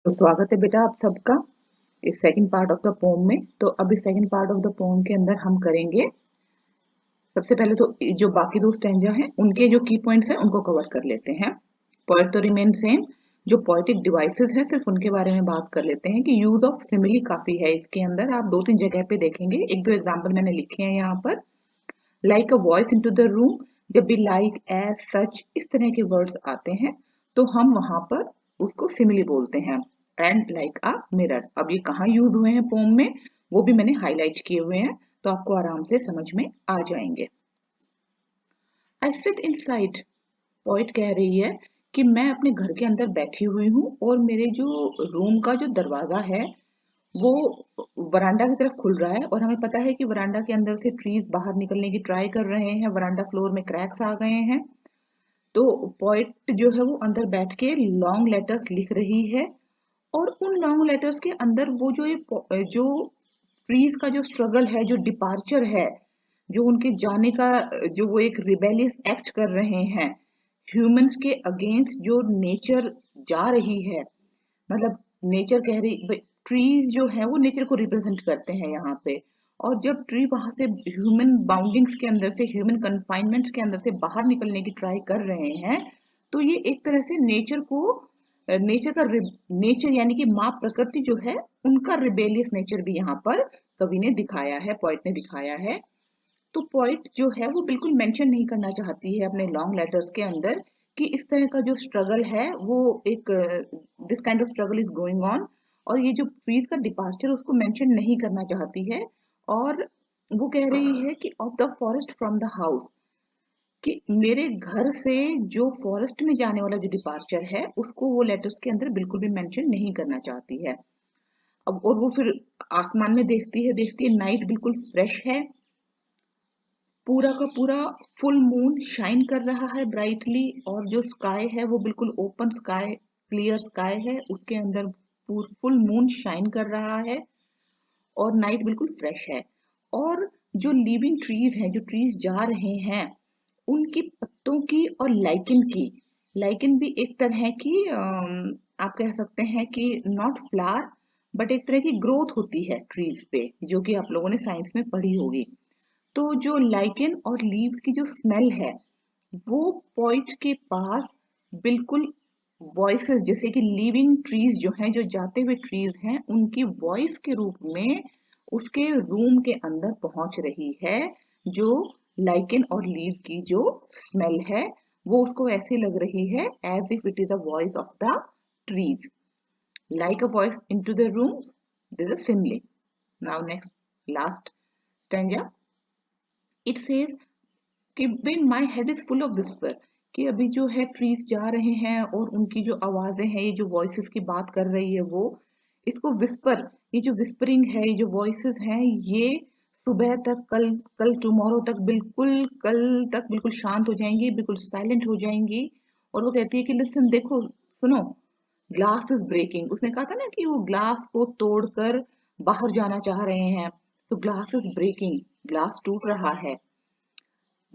तो स्वागत है बेटा आप सबका इस second part of the pome में। तो अभी second part of the pome के अंदर हम करेंगे सबसे पहले तो जो बाकी दो स्टैंजा हैं उनके जो की पॉइंट्स हैं उनको कवर कर लेते हैं। पॉइंट तो रिमेन सेम। जो पोएटिक डिवाइसेस हैं सिर्फ उनके बारे में बात कर लेते हैं कि यूज ऑफ सिमिली काफी है इसके अंदर। आप दो तीन जगह पे देखेंगे, एक दो एग्जाम्पल मैंने लिखे हैं यहाँ पर। Like a voice into the room, जब भी लाइक एज सच इस तरह के वर्ड्स आते हैं तो हम वहां पर उसको सिमिली बोलते हैं। एंड लाइक अ मिरर, अब ये कहाँ यूज हुए हैं पोम में वो भी मैंने हाईलाइट किए हुए हैं, तो आपको आराम से समझ में आ जाएंगे। I sit in side, poet कह रही है कि मैं अपने घर के अंदर बैठी हुई हूँ और मेरे जो रूम का जो दरवाजा है वो वरांडा की तरफ खुल रहा है, और हमें पता है कि वरांडा के अंदर से ट्रीज बाहर निकलने की ट्राई कर रहे हैं, वरांडा फ्लोर में क्रैक्स आ गए हैं। तो पोइट जो है वो अंदर बैठ के लॉन्ग लेटर्स लिख रही है, और उन लॉन्ग लेटर्स के अंदर वो जो ट्रीज का जो स्ट्रगल है, जो डिपार्चर है, जो उनके जाने का, जो वो एक रिबेलियस एक्ट कर रहे हैं ह्यूमंस के अगेंस्ट, जो नेचर जा रही है। मतलब नेचर कह रही, ट्रीज जो है वो नेचर को रिप्रेजेंट करते हैं यहाँ पे। और जब ट्री वहां से ह्यूमन बाउंडिंग्स के अंदर से, ह्यूमन कन्फाइनमेंट्स के अंदर से बाहर निकलने की ट्राई कर रहे हैं, तो ये एक तरह से नेचर को, नेचर का, नेचर यानी कि माँ प्रकृति जो है उनका रिबेलियस नेचर भी यहाँ पर कवि ने दिखाया है, पोइट ने दिखाया है। तो पोइट जो है वो बिल्कुल मेंशन नहीं करना चाहती है अपने लॉन्ग लेटर्स के अंदर कि इस तरह का जो स्ट्रगल है वो एक, this kind of struggle is going on, और ये जो ट्रीज का डिपार्चर उसको मेंशन नहीं करना चाहती है। और वो कह रही है कि of the forest from the house, कि मेरे घर से जो फॉरेस्ट में जाने वाला जो डिपार्चर है उसको वो लेटर्स के अंदर बिल्कुल भी मेंशन नहीं करना चाहती है। अब और वो फिर आसमान में देखती है नाइट बिल्कुल फ्रेश है, पूरा का पूरा फुल मून शाइन कर रहा है ब्राइटली, और जो स्काई है वो बिल्कुल ओपन स्काई, क्लियर स्काई है, उसके अंदर फुल मून शाइन कर रहा है, और नाइट बिल्कुल फ्रेश है। और जो लिविंग ट्रीज हैं, जो ट्रीज जा रहे हैं, उनकी पत्तों की और लाइकन की, लाइकन भी एक तरह की, आप कह सकते हैं कि नॉट फ्लावर, बट एक तरह की ग्रोथ होती है ट्रीज पे, जो कि आप लोगों ने साइंस में पढ़ी होगी। तो जो लाइकेन और लीव्स की जो स्मेल है वो पॉइंट के पास बिल्कुल वॉइसेस, जैसे कि लिविंग ट्रीज जो हैं, जो जाते हुए ट्रीज हैं, उनकी वॉइस के रूप में उसके रूम के अंदर पहुंच रही है। जो लाइकेन और लीव की जो स्मेल है वो उसको ऐसी लग रही है as if it is a voice of the trees, like a voice into the rooms. This is simile. Now next, last stanza. It says कि when my head is full of whisper, कि अभी जो है trees जा रहे हैं और उनकी जो आवाजें हैं, ये जो वॉइसेस की बात कर रही है वो, इसको विस्पर, ये जो विस्परिंग है, ये जो वॉइसेस हैं, ये सुबह तक, कल कल टुमारो तक, बिल्कुल कल तक बिल्कुल शांत हो जाएंगी, बिल्कुल साइलेंट हो जाएंगी। और वो कहती है कि लिसन, देखो, सुनो, ग्लास इज ब्रेकिंग। उसने कहा था ना कि वो ग्लास को तोड़कर बाहर जाना चाह रहे हैं, तो ग्लास इज ब्रेकिंग, ग्लास टूट रहा है।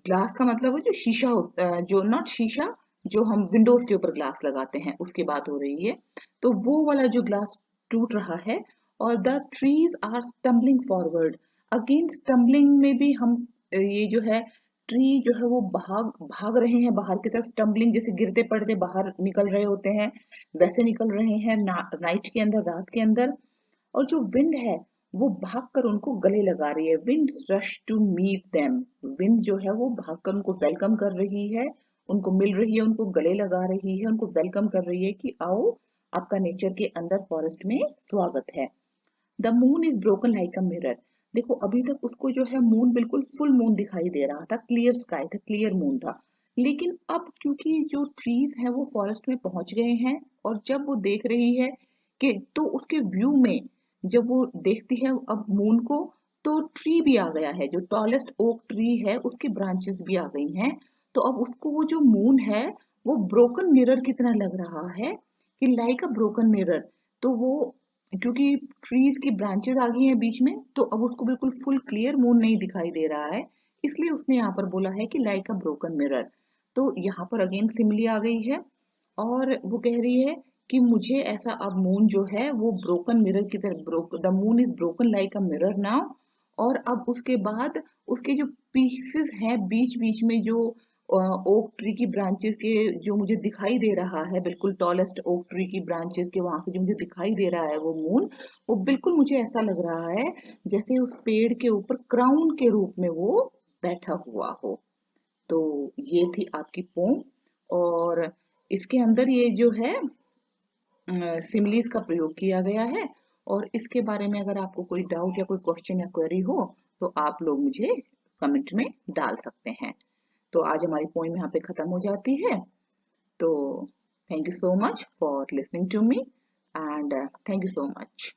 ग्लास का मतलब है जो शीशा होता है, जो नॉट शीशा, जो हम विंडोज के ऊपर ग्लास लगाते हैं उसकी बात हो रही है। तो वो वाला जो ग्लास टूट रहा है। और the trees are stumbling forward, again stumbling में भी हम, ये जो है ट्री जो है वो भाग भाग रहे हैं बाहर की तरफ, स्टम्बलिंग जैसे गिरते पड़ते बाहर निकल रहे होते हैं वैसे निकल रहे हैं नाइट के अंदर, रात के अंदर। और जो विंड है वो भागकर उनको गले लगा रही है, wind rush to meet them, wind जो है वो भागकर उनको वेलकम कर रही है, उनको मिल रही है, उनको गले लगा रही है, उनको वेलकम कर रही है कि आओ, आपका नेचर के अंदर फॉरेस्ट में स्वागत है। The moon is broken like a mirror, देखो अभी तक उसको जो है मून बिल्कुल फुल मून दिखाई दे रहा था, क्लियर स्काई था, क्लियर मून था। लेकिन अब क्योंकि जो ट्रीज हैं वो फॉरेस्ट में पहुंच गए हैं, और जब वो देख रही है कि, तो उसके व्यू में जब वो देखती है अब मून को, तो ट्री भी आ गया है, जो टॉलेस्ट ओक ट्री है उसकी ब्रांचेस भी आ गई हैं। तो अब उसको वो जो मून है वो ब्रोकन मिरर की तरह लग रहा है, कि लाइक अ ब्रोकन मिरर। तो वो, क्योंकि ट्रीज की ब्रांचेस आ गई हैं बीच में, तो अब उसको बिल्कुल फुल क्लियर मून नहीं दिखाई दे रहा है, इसलिए उसने यहाँ पर बोला है कि लाइक अ ब्रोकन मिरर। तो यहाँ पर अगेन सिमिली आ गई है, और वो कह रही है कि मुझे ऐसा अब मून जो है वो ब्रोकन मिरर की तरह, the moon is broken like a mirror now. और अब उसके बाद उसके जो पीसेस हैं बीच बीच में, जो ओक ट्री की ब्रांचेस के जो मुझे दिखाई दे रहा है, बिल्कुल टॉलेस्ट ओक ट्री की ब्रांचेस के वहां से जो मुझे दिखाई दे रहा है वो मून, वो बिल्कुल मुझे ऐसा लग रहा है जैसे उस पेड़ के ऊपर क्राउन के रूप में वो बैठा हुआ हो। तो ये थी आपकी पोम। और इसके अंदर ये जो है सिमिलीज का प्रयोग किया गया है। और इसके बारे में अगर आपको कोई डाउट या कोई क्वेश्चन या क्वेरी हो तो आप लोग मुझे कमेंट में डाल सकते हैं। तो आज हमारी पोइम यहाँ पे खत्म हो जाती है। तो thank you so much for listening to me and thank you so much.